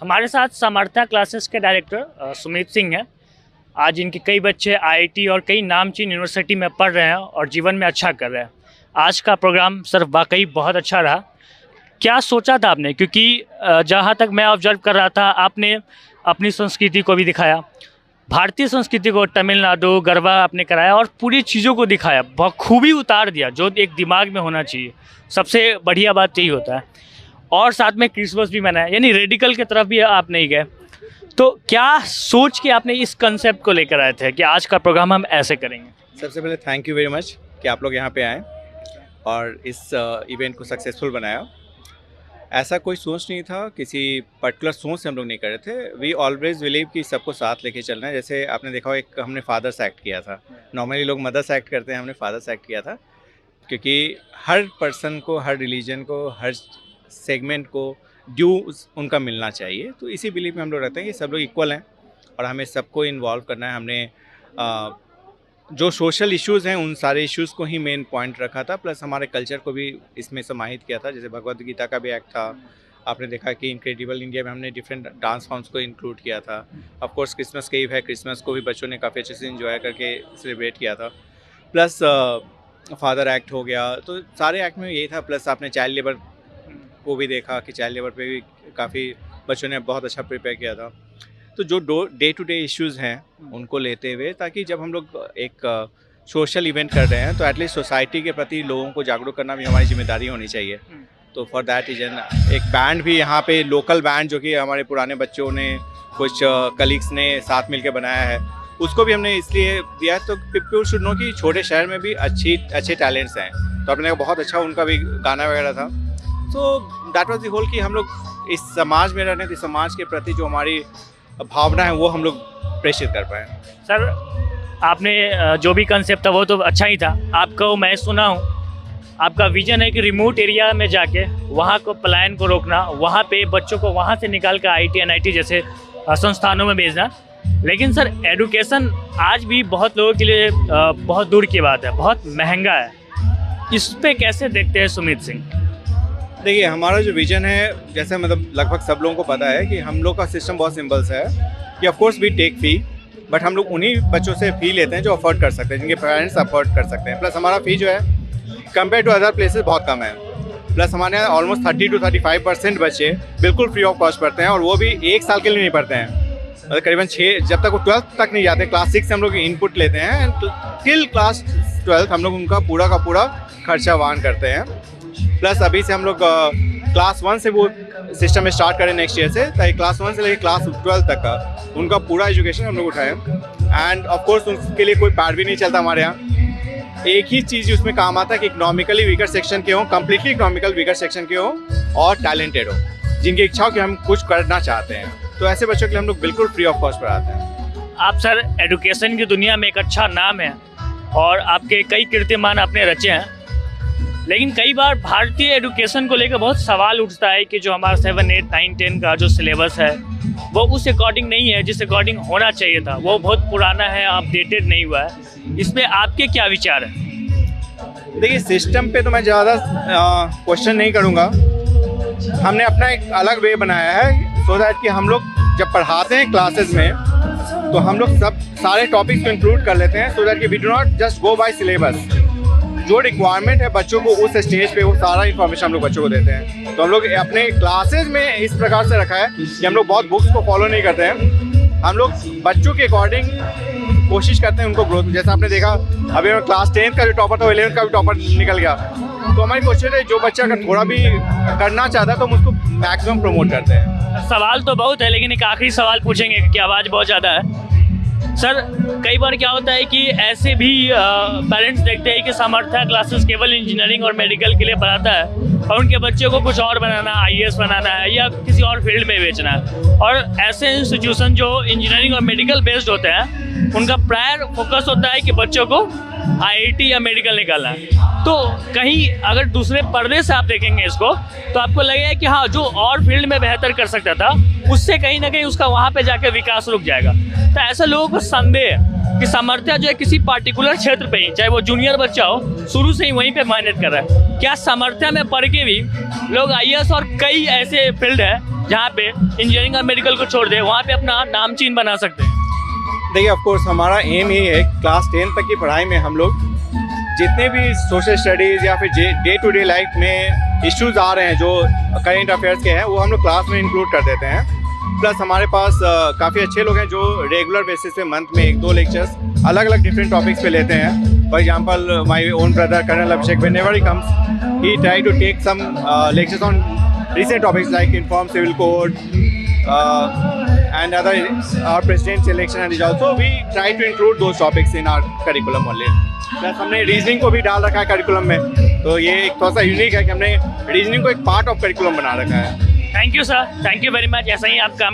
हमारे साथ सामर्थ्य क्लासेस के डायरेक्टर सुमित सिंह हैं। आज इनके कई बच्चे आईआईटी और कई नामचीन यूनिवर्सिटी में पढ़ रहे हैं और जीवन में अच्छा कर रहे हैं। आज का प्रोग्राम सर वाकई बहुत अच्छा रहा। क्या सोचा था आपने, क्योंकि जहाँ तक मैं ऑब्जर्व कर रहा था आपने अपनी संस्कृति को भी दिखाया, भारतीय संस्कृति को, तमिलनाडु गरबा आपने कराया और पूरी चीज़ों को दिखाया, बखूबी उतार दिया जो एक दिमाग में होना चाहिए। सबसे बढ़िया बात यही होता है। और साथ में क्रिसमस भी मनाया, यानी रेडिकल की तरफ भी आप नहीं गए। तो क्या सोच के आपने इस कंसेप्ट को लेकर आए थे कि आज का प्रोग्राम हम ऐसे करेंगे? सबसे पहले थैंक यू वेरी मच कि आप लोग यहाँ पे आए और इस इवेंट को सक्सेसफुल बनाया। ऐसा कोई सोच नहीं था, किसी पर्टिकुलर सोच से हम लोग नहीं कर रहे थे। वी ऑलवेज बिलीव कि सबको साथ लेके चलना है। जैसे आपने देखा एक हमने फादर्स एक्ट किया था, नॉर्मली लोग मदर्स एक्ट करते हैं, हमने फादर्स एक्ट किया था क्योंकि हर पर्सन को, हर रिलीजन को, हर सेगमेंट को ड्यू उनका मिलना चाहिए। तो इसी बिलीव में हम लोग रहते हैं कि सब लोग इक्वल हैं और हमें सबको इन्वॉल्व करना है। हमने जो सोशल इश्यूज़ हैं उन सारे इश्यूज़ को ही मेन पॉइंट रखा था, प्लस हमारे कल्चर को भी इसमें समाहित किया था। जैसे भगवद गीता का भी एक्ट था, आपने देखा कि इनक्रेडिबल इंडिया में हमने डिफरेंट डांस फॉर्म्स को इंक्लूड किया था। ऑफ कोर्स क्रिसमस के ईव है, क्रिसमस को भी बच्चों ने काफ़ी अच्छे से इंजॉय करके सेलिब्रेट किया था। प्लस फादर एक्ट हो गया, तो सारे एक्ट में यही था। प्लस आपने चाइल्ड लेबर को भी देखा कि चाइल्ड लेबर पे भी काफ़ी बच्चों ने बहुत अच्छा प्रिपेयर किया था। तो जो डे टू डे इश्यूज़ हैं उनको लेते हुए, ताकि जब हम लोग एक सोशल इवेंट कर रहे हैं तो एटलीस्ट सोसाइटी के प्रति लोगों को जागरूक करना भी हमारी जिम्मेदारी होनी चाहिए। तो फॉर दैट रीजन एक बैंड भी यहाँ पे, लोकल बैंड जो कि हमारे पुराने बच्चों ने, कुछ कलीग्स ने साथ मिलकर बनाया है, उसको भी हमने इसलिए दिया है तो पीपल शुड नो कि छोटे शहर में भी अच्छे टैलेंट्स हैं। तो अपने बहुत अच्छा उनका भी गाना वगैरह था। तो दैट वाज द होल कि हम लोग इस समाज में रहने, इस समाज के प्रति जो हमारी भावना है वो हम लोग प्रेषित कर पाए। सर आपने जो भी कंसेप्ट था वो तो अच्छा ही था। आपको मैं सुना हूँ, आपका विजन है कि रिमोट एरिया में जाके वहाँ को पलायन को रोकना, वहाँ पे बच्चों को वहाँ से निकाल कर आईटी एनआईटी जैसे संस्थानों में भेजना। लेकिन सर एडुकेशन आज भी बहुत लोगों के लिए बहुत दूर की बात है, बहुत महंगा है। इस पे कैसे देखते हैं सुमित सिंह? देखिए, हमारा जो विजन है, जैसे मतलब लगभग सब लोगों को पता है कि हम लोग का सिस्टम बहुत सिंपल सा है कि of course we take fee, but हम लोग उन्हीं बच्चों से फ़ी लेते हैं जो अफोर्ड कर सकते हैं, जिनके पेरेंट्स अफोर्ड कर सकते हैं। प्लस हमारा फ़ी जो है कंपेयर टू अदर प्लेसेस बहुत कम है। प्लस हमारे यहाँ ऑलमोस्ट 30 to 35% बच्चे बिल्कुल फ्री ऑफ कॉस्ट पढ़ते हैं, और वो भी 1 साल के लिए नहीं पढ़ते हैं। मतलब करीबन 6, जब तक वो 12th तक नहीं जाते, क्लास 6 से हम लोग इनपुट लेते हैं, टिल क्लास 12 हम लोग उनका पूरा का पूरा खर्चा वहन करते हैं। प्लस अभी से हम लोग क्लास 1 से वो सिस्टम में स्टार्ट करें नेक्स्ट ईयर से, ताकि क्लास 1 से लेकर क्लास 12 तक का उनका पूरा एजुकेशन हम लोग उठाएं। एंड ऑफ कोर्स उसके लिए कोई पैड भी नहीं चलता हमारे यहाँ। एक ही चीज़ उसमें काम आता है कि इकोनॉमिकली वीकर सेक्शन के हों, कम्प्लीटली इकोनॉमिकल वीकर सेक्शन के हों और टैलेंटेड हो, जिनकी इच्छा हो कि हम कुछ करना चाहते हैं, तो ऐसे बच्चों के लिए हम लोग बिल्कुल फ्री ऑफ कॉस्ट पढ़ाते हैं। आप सर एडुकेशन की दुनिया में एक अच्छा नाम है और आपके कई कीर्तिमान आपने रचे हैं, लेकिन कई बार भारतीय एडुकेशन को लेकर बहुत सवाल उठता है कि जो हमारा 7, 8, 9, 10 का जो सिलेबस है वो उस अकॉर्डिंग नहीं है जिस अकॉर्डिंग होना चाहिए था। वो बहुत पुराना है, अपडेटेड नहीं हुआ है। इस पर आपके क्या विचार हैं? देखिए, सिस्टम पे तो मैं ज़्यादा क्वेश्चन नहीं करूँगा। हमने अपना एक अलग वे बनाया है सो दैट कि हम लोग जब पढ़ाते हैं क्लासेस में तो हम लोग सब सारे टॉपिक्स को इंक्लूड कर लेते हैं, सो दैट कि we do not just go by syllabus. जो रिक्वायरमेंट है बच्चों को उस स्टेज पे, वो सारा इन्फॉर्मेशन हम लोग बच्चों को देते हैं। तो हम लोग अपने क्लासेज में इस प्रकार से रखा है कि हम लोग बहुत बुक्स को फॉलो नहीं करते हैं। हम लोग बच्चों के अकॉर्डिंग कोशिश करते हैं उनको ग्रोथ। जैसे आपने देखा अभी क्लास 10th का जो टॉपर था वो 11th का भी टॉपर निकल गया। तो हमारी कोशिश है जो बच्चा अगर थोड़ा भी करना चाहता है तो हम उसको मैक्सिमम प्रमोट करते हैं। सवाल तो बहुत है, लेकिन एक आखिरी सवाल पूछेंगे क्योंकि आवाज़ बहुत ज़्यादा है। सर कई बार क्या होता है कि ऐसे भी पेरेंट्स देखते हैं कि सामर्थ्य क्लासेस केवल इंजीनियरिंग और मेडिकल के लिए पढ़ाता है और उनके बच्चे को कुछ और बनाना, आईएएस बनाना है या किसी और फील्ड में बेचना है। और ऐसे इंस्टीट्यूशन जो इंजीनियरिंग और मेडिकल बेस्ड होते हैं उनका प्रायर फोकस होता है कि बच्चों को आईआईटी या मेडिकल निकालना है। तो कहीं अगर दूसरे पर्दे से आप देखेंगे इसको तो आपको लगेगा कि हाँ, जो और फील्ड में बेहतर कर सकता था उससे कहीं ना कहीं उसका वहाँ पे जाके विकास रुक जाएगा। तो ऐसे लोगों को संदेह है कि सामर्थ्य जो है किसी पार्टिकुलर क्षेत्र पे ही, चाहे वो जूनियर बच्चा हो, शुरू से ही वहीं पे मेहनत कर रहा है। क्या सामर्थ्य में पढ़ के भी लोग आईएएस और कई ऐसे फील्ड है जहाँ पे इंजीनियरिंग और मेडिकल को छोड़ दे वहाँ पे अपना नामचीन बना सकते हैं? देखिए ऑफ कोर्स हमारा एम ही है क्लास 10 तक की पढ़ाई में हम लोग जितने भी सोशल स्टडीज़ या फिर डे टू डे लाइफ में इश्यूज आ रहे हैं जो करेंट अफेयर्स के हैं वो हम लोग क्लास में इंक्लूड कर देते हैं। प्लस हमारे पास काफ़ी अच्छे लोग हैं जो रेगुलर बेसिस पे मंथ में 1-2 लेक्चर्स अलग अलग डिफरेंट टॉपिक्स पे लेते हैं। For example my own brother colonel Abhishek whenever he comes he try to take some lectures on recent topics like informed civil code and other our president's election and also we try to include those topics in our curriculum only. Plus हमने reasoning को भी डाल रखा है curriculum में, तो ये एक थोड़ा सा यूनिक है कि हमने रीजनिंग को एक पार्ट ऑफ करिकुलम बना रखा है। Thank you sir, thank you very much. ऐसा ही आप काम